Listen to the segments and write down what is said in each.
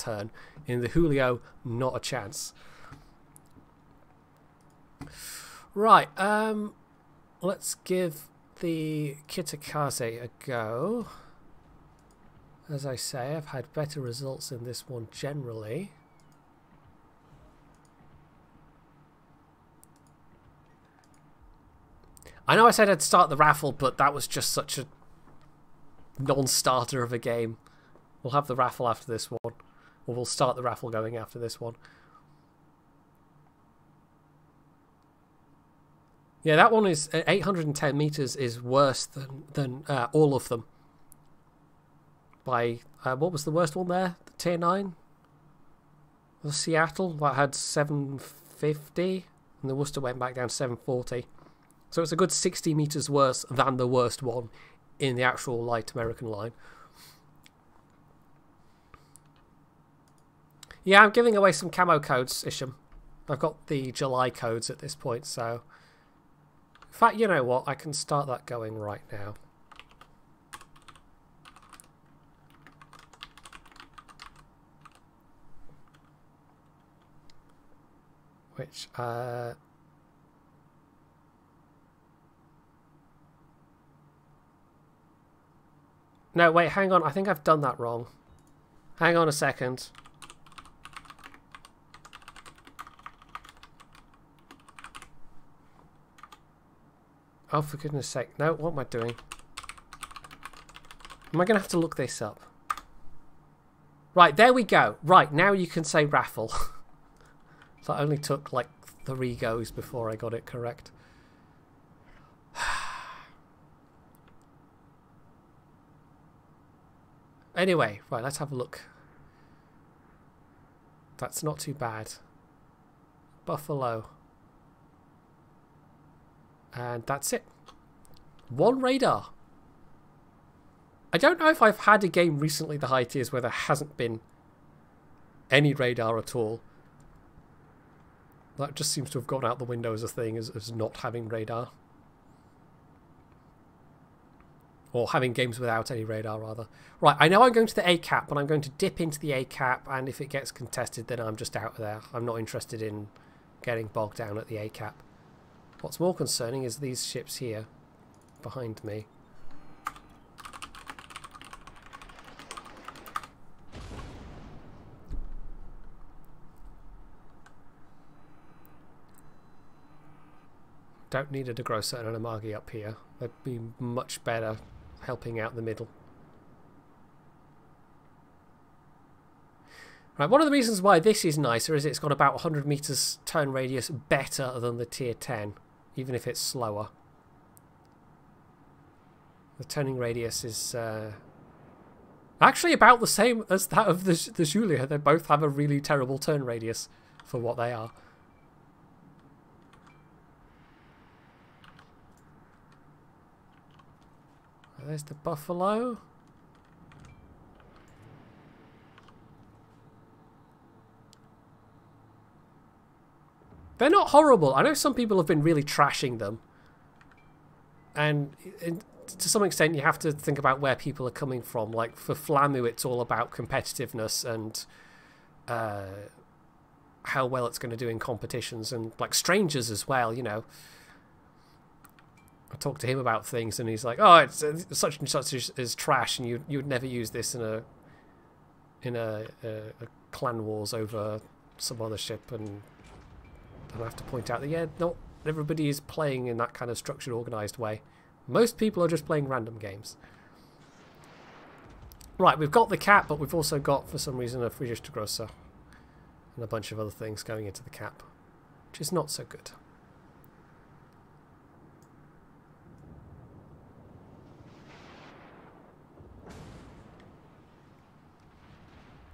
turn. In the Julio, not a chance. Right, let's give the Kitakaze a go. As I say, I've had better results in this one generally. I know I said I'd start the Raffle, but that was just such a non-starter of a game. We'll have the Raffle after this one. Or we'll start the Raffle going after this one. Yeah, that one is 810 meters is worse than all of them. By what was the worst one there? The tier 9? The Seattle that had 750, and the Worcester went back down to 740. So it's a good 60 meters worse than the worst one in the actual light American line. Yeah, I'm giving away some camo codes, Isham. I've got the July codes at this point, so... In fact, you know what? I can start that going right now. Which, no, wait, hang on. I think I've done that wrong. Hang on a second. Oh, for goodness sake. No, what am I doing? Am I going to have to look this up? Right, there we go. Right, now you can say Raffle. That only took like 3 goes before I got it correct. Anyway, right, let's have a look. That's not too bad. Buffalo. And that's it. 1 radar. I don't know if I've had a game recently, the high tiers, where there hasn't been any radar at all. That just seems to have gone out the window as a thing, as not having radar. Or having games without any radar, rather. Right, I know I'm going to the A cap, but I'm going to dip into the A cap, and if it gets contested, then I'm just out there. I'm not interested in getting bogged down at the A cap. What's more concerning is these ships here, behind me. Don't need a DeGrosser and an Amagi up here. They'd be much better helping out the middle. Right, one of the reasons why this is nicer is it's got about 100 meters turn radius better than the tier 10, even if it's slower. The turning radius is actually about the same as that of the Julia. They both have a really terrible turn radius for what they are. There's the Buffalo. They're not horrible. I know some people have been really trashing them. And to some extent you have to think about where people are coming from. Like for Flamu it's all about competitiveness and how well it's going to do in competitions. And like Strangers as well, you know. I talked to him about things and he's like, oh, it's such and such is trash and you would never use this in a clan wars over some other ship. And I have to point out that, yeah, not everybody is playing in that kind of structured, organised way. Most people are just playing random games. Right, we've got the cap, but we've also got, for some reason, a phj.wotreplays and a bunch of other things going into the cap, which is not so good.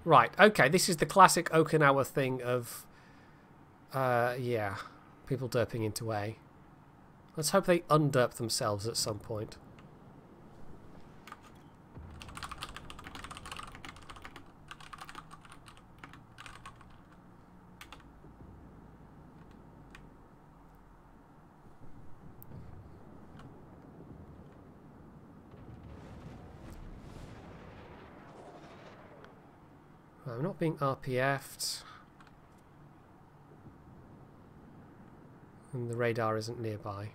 Right, okay, this is the classic Okinawa thing of, yeah, people derping into A. Let's hope they underp themselves at some point. I'm not being RPF'd. And the radar isn't nearby.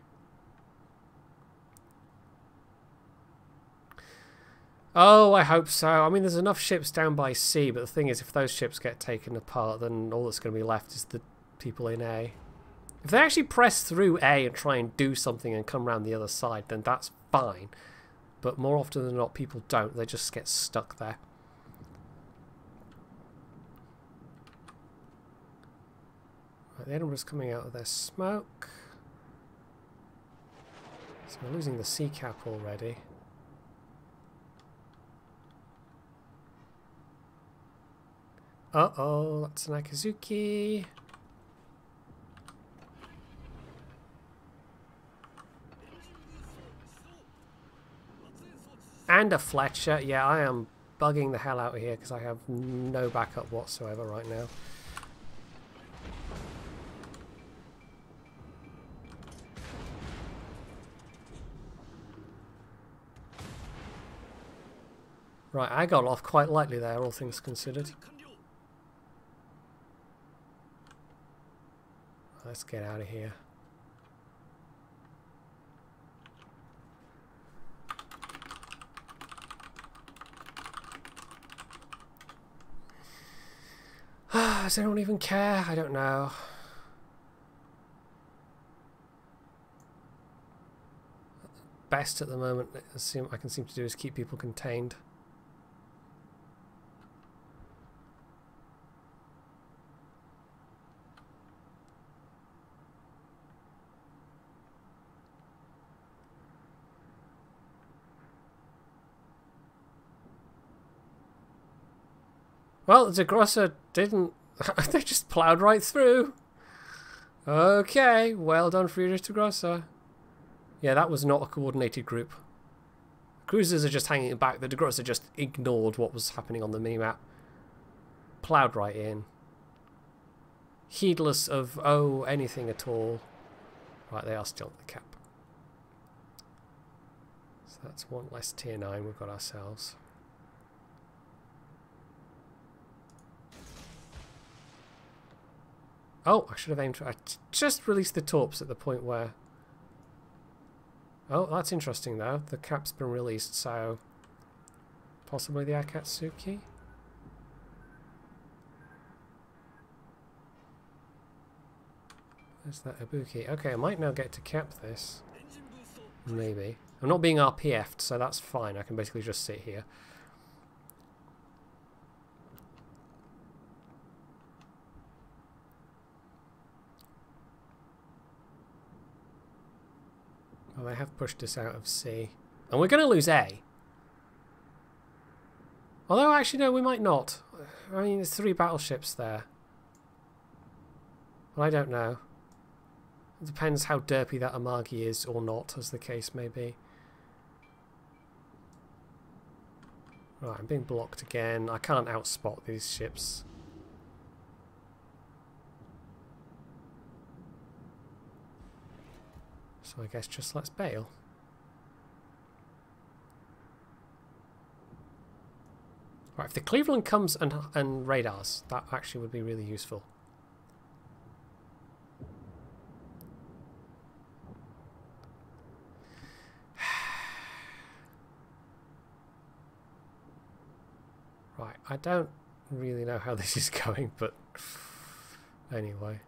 Oh, I hope so. I mean, there's enough ships down by C, but the thing is, if those ships get taken apart, then all that's going to be left is the people in A. If they actually press through A and try and do something and come around the other side, then that's fine. But more often than not, people don't. They just get stuck there. Right, the Edinburgh's coming out of their smoke. So we're losing the C cap already. Uh-oh, that's an Akazuki. And a Fletcher. Yeah, I am bugging the hell out of here because I have no backup whatsoever right now. Right, I got off quite lightly there, all things considered. Let's get out of here. Does anyone even care? I don't know. Best at the moment, I can seem to do is keep people contained. Well, Zagrossa didn't. They just ploughed right through. Okay, well done, Friedrich Zagrossa. Yeah, that was not a coordinated group. Cruisers are just hanging back. The Zagrossa just ignored what was happening on the minimap. Ploughed right in. Heedless of, oh, anything at all. Right, they are still at the cap. So that's one less tier 9 we've got ourselves. Oh, I should have aimed for... I just released the torps at the point where... Oh, that's interesting, though. The cap's been released, so... Possibly the Akatsuki? There's that Ibuki. Okay, I might now get to cap this. Maybe. I'm not being RPF'd, so that's fine. I can basically just sit here. Well, they have pushed us out of C. And we're going to lose A. Although, actually, no, we might not. I mean, there's 3 battleships there. Well, I don't know. It depends how derpy that Amagi is or not, as the case may be. Right, I'm being blocked again. I can't outspot these ships. So I guess just let's bail. Right, if the Cleveland comes and radars, that actually would be really useful. Right, I don't really know how this is going, but anyway.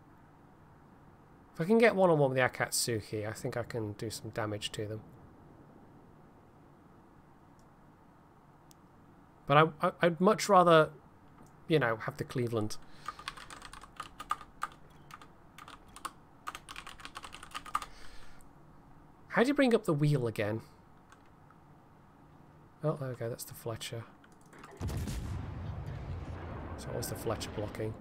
If I can get one-on-one with the Akatsuki, I think I can do some damage to them. But I'd much rather, you know, have the Cleveland. How do you bring up the wheel again? Oh, there we go, that's the Fletcher. So what was the Fletcher blocking?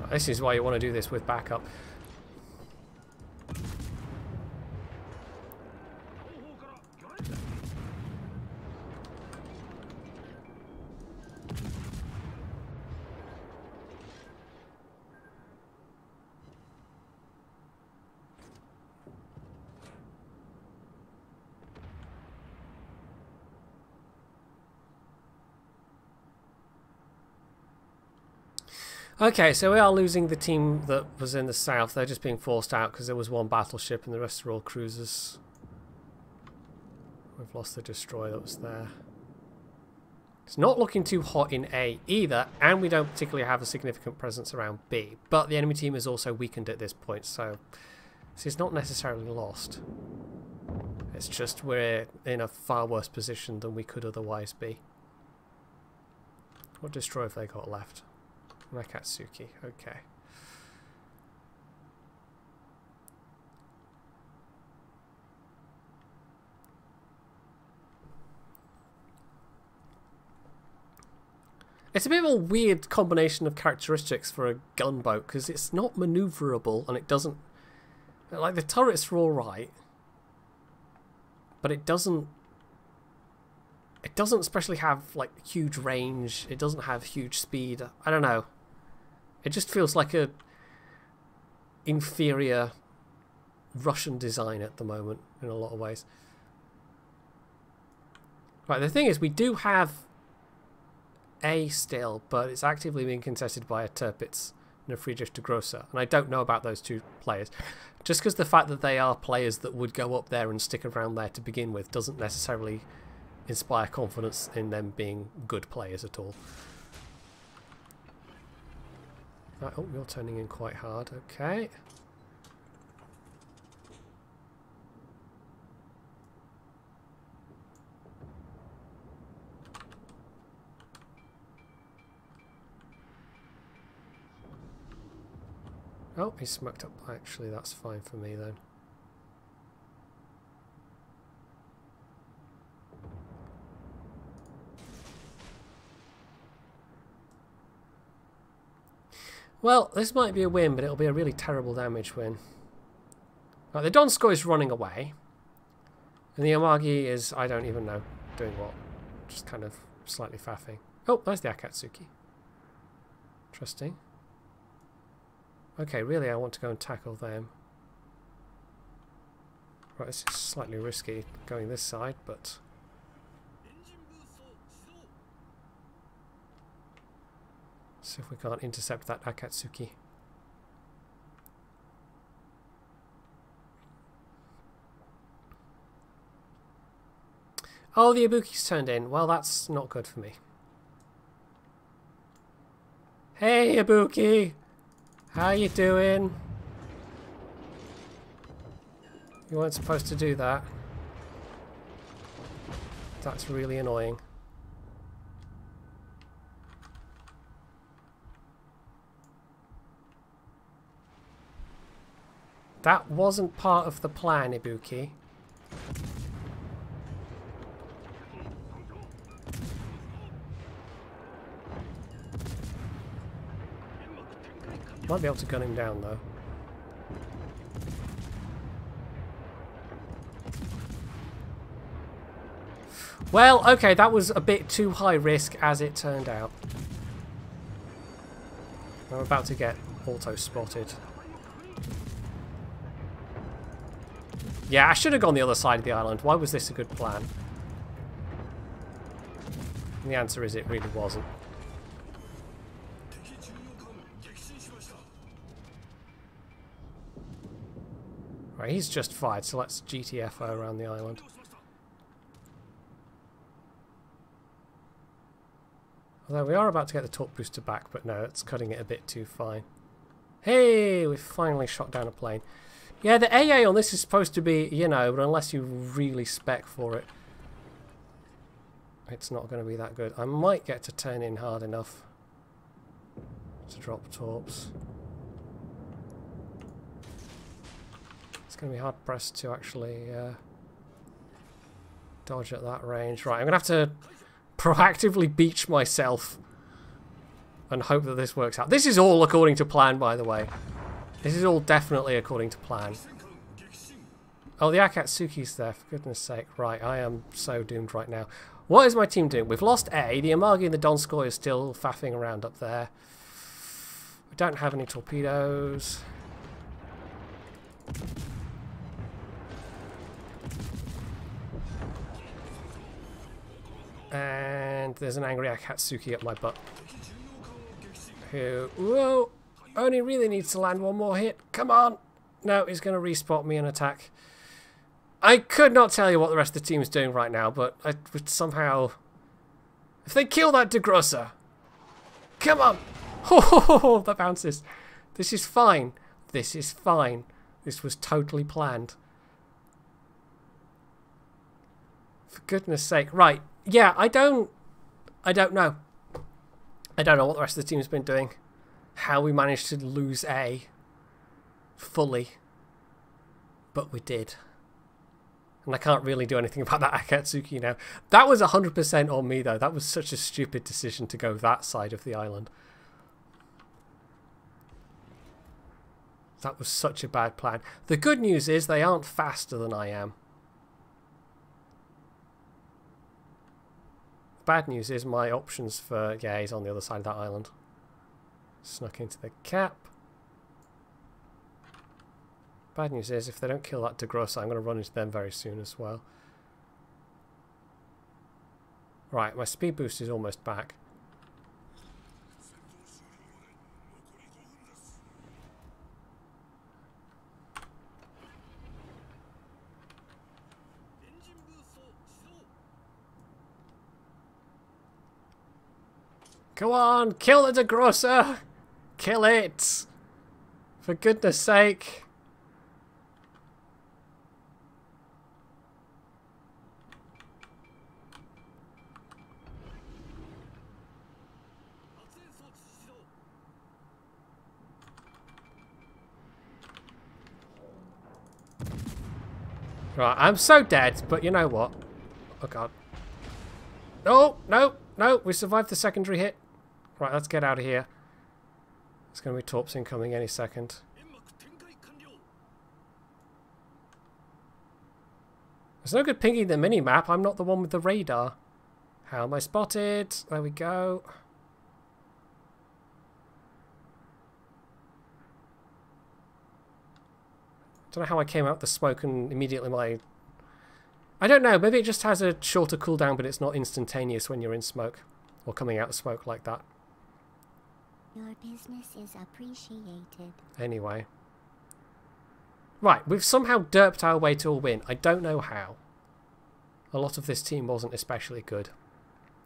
This is why you want to do this with backup. Okay, so we are losing the team that was in the south. They're just being forced out because there was one battleship and the rest are all cruisers. We've lost the destroyer that was there. It's not looking too hot in A either, and we don't particularly have a significant presence around B. But the enemy team is also weakened at this point, so it's not necessarily lost. It's just we're in a far worse position than we could otherwise be. What destroyer have they got left? Nakatsuki, okay. It's a bit of a weird combination of characteristics for a gunboat because it's not manoeuvrable and it doesn't... Like, the turrets are alright, but it doesn't especially have, like, huge range. It doesn't have huge speed. I don't know. It just feels like a inferior Russian design at the moment in a lot of ways. Right, the thing is, we do have A still, but it's actively being contested by a Tirpitz and a phj.wotreplays, and I don't know about those two players. Just because the fact that they are players that would go up there and stick around there to begin with doesn't necessarily inspire confidence in them being good players at all. Right, oh, you're turning in quite hard, okay. Oh, he's smoked up. Actually, that's fine for me then. Well, this might be a win, but it'll be a really terrible damage win. Right, the Donskoy is running away. And the Amagi is, I don't even know, doing what. Just kind of slightly faffing. Oh, there's the Akatsuki. Interesting. Okay, really I want to go and tackle them. Right, this is slightly risky going this side, but... see if we can't intercept that Akatsuki. Oh, the Ibuki's turned in. Well, that's not good for me. Hey, Ibuki! How you doing? You weren't supposed to do that. That's really annoying. That wasn't part of the plan, Ibuki. Might be able to gun him down, though. Well, okay, that was a bit too high risk, as it turned out. I'm about to get auto-spotted. Yeah, I should have gone the other side of the island. Why was this a good plan? And the answer is it really wasn't. Right, he's just fired, so let's GTFO around the island. Although we are about to get the torque booster back, but no, it's cutting it a bit too fine. Hey, we've finally shot down a plane. Yeah, the AA on this is supposed to be, you know, but unless you really spec for it, it's not going to be that good. I might get to turn in hard enough to drop torps. It's going to be hard pressed to actually dodge at that range. Right, I'm going to have to proactively beach myself and hope that this works out. This is all according to plan, by the way. This is all definitely according to plan. Oh, the Akatsuki's there, for goodness sake. Right, I am so doomed right now. What is my team doing? We've lost A. The Amagi and the Donskoy are still faffing around up there. We don't have any torpedoes. And there's an angry Akatsuki up my butt. who, whoa, only really needs to land one more hit. Come on. No, he's going to respot me and attack. I could not tell you what the rest of the team is doing right now, but I would somehow... If they kill that DeGrosser... Come on! Oh, that bounces. This is fine. This is fine. This was totally planned. For goodness sake. Right. Yeah, I don't know. I don't know what the rest of the team's been doing. How we managed to lose A fully. But we did. And I can't really do anything about that Akatsuki now. That was 100% on me, though. That was such a stupid decision to go that side of the island. That was such a bad plan. The good news is they aren't faster than I am. The bad news is my options for... Yeah, he's on the other side of that island. Snuck into the cap. Bad news is, if they don't kill that DeGrosser, I'm going to run into them very soon as well. Right, my speed boost is almost back. Go on, kill the DeGrosser! Kill it! For goodness sake! Right, I'm so dead, but you know what? Oh god. No, no, no, we survived the secondary hit. Right, let's get out of here. There's going to be torps incoming any second. There's no good pinging the mini-map. I'm not the one with the radar. How am I spotted? There we go. Don't know how I came out the smoke and immediately my... I don't know, maybe it just has a shorter cooldown, but it's not instantaneous when you're in smoke. Or coming out of smoke like that. Your business is appreciated. Anyway. Right, we've somehow derped our way to a win. I don't know how. A lot of this team wasn't especially good.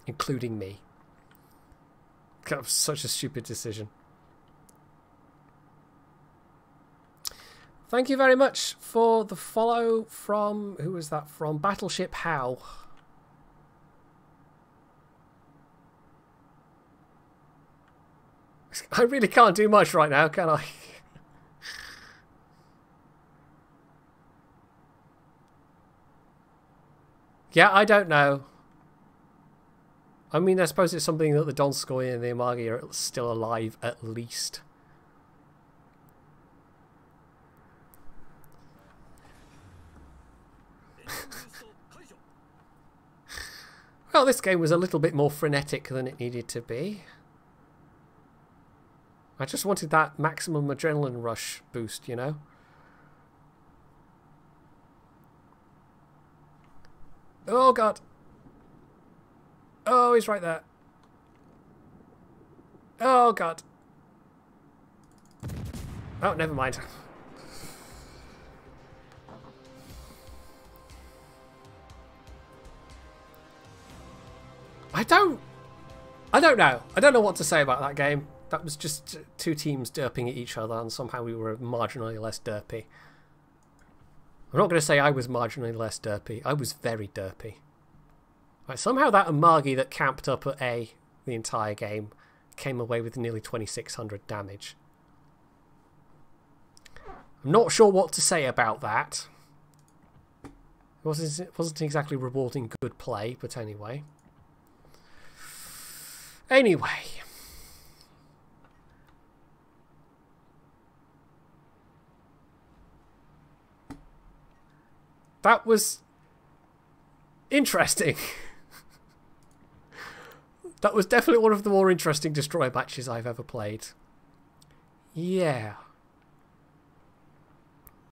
Including me. That was such a stupid decision. Thank you very much for the follow from... Who was that from? Battleship How. I really can't do much right now, can I? Yeah, I don't know. I mean, I suppose it's something that the Donskoy and the Amagi are still alive, at least. Well, this game was a little bit more frenetic than it needed to be. I just wanted that maximum adrenaline rush boost, you know? Oh, God. Oh, he's right there. Oh, God. Oh, never mind. I don't know. I don't know what to say about that game. That was just two teams derping at each other, and somehow we were marginally less derpy. I'm not going to say I was marginally less derpy. I was very derpy. Right, somehow that Amagi that camped up at A the entire game came away with nearly 2,600 damage. I'm not sure what to say about that. It wasn't exactly rewarding good play, but anyway. Anyway. That was interesting. That was definitely one of the more interesting Destroyer matches I've ever played. Yeah.